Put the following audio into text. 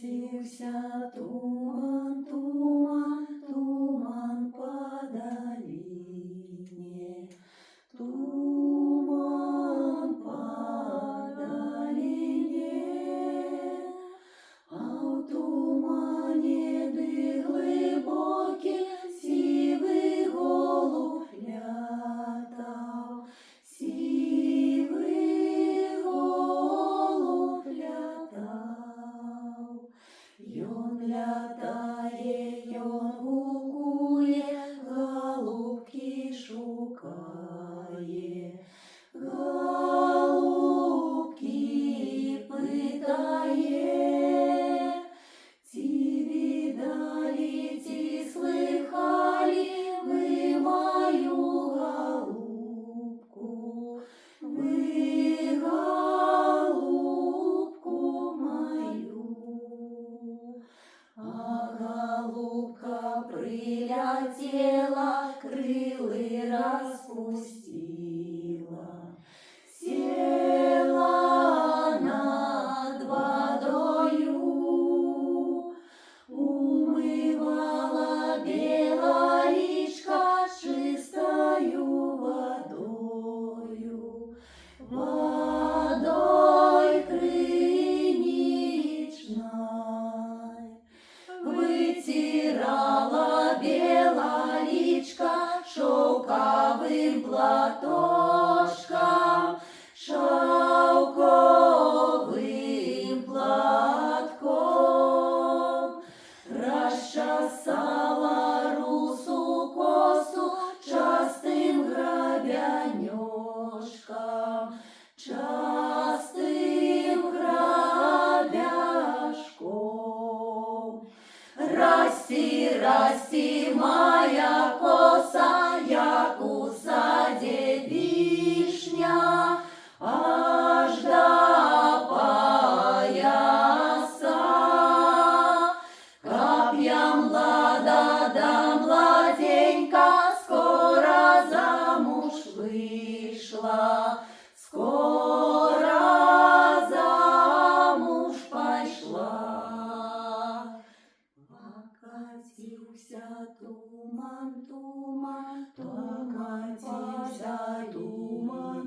Покатился туман, туман, туман по долине. Туман по долине, а в тумане ды глибокі сивий голуб лятав, сивий голуб лятав. Йон лятає, йон гукує, голубки шукає. Голубки питає, ці видали, ці слыхали ви мою голубку, ви голубку мою. А голубка прилетела, крылы распустила, села над водою, умывала белоречка чистою водою, водой криничной. Вытирала белоречка шелковым платочком, шелковым платком. Расчесала русу косу частым грабянёжком, частым грабяжком. Расти, расти, моя коса, як у саде вишня, аж до пояса. Кап'ям млада да младенька, скоро замуж вышла, скоро замуж пошла. Покатился туман, туман, покатился туман.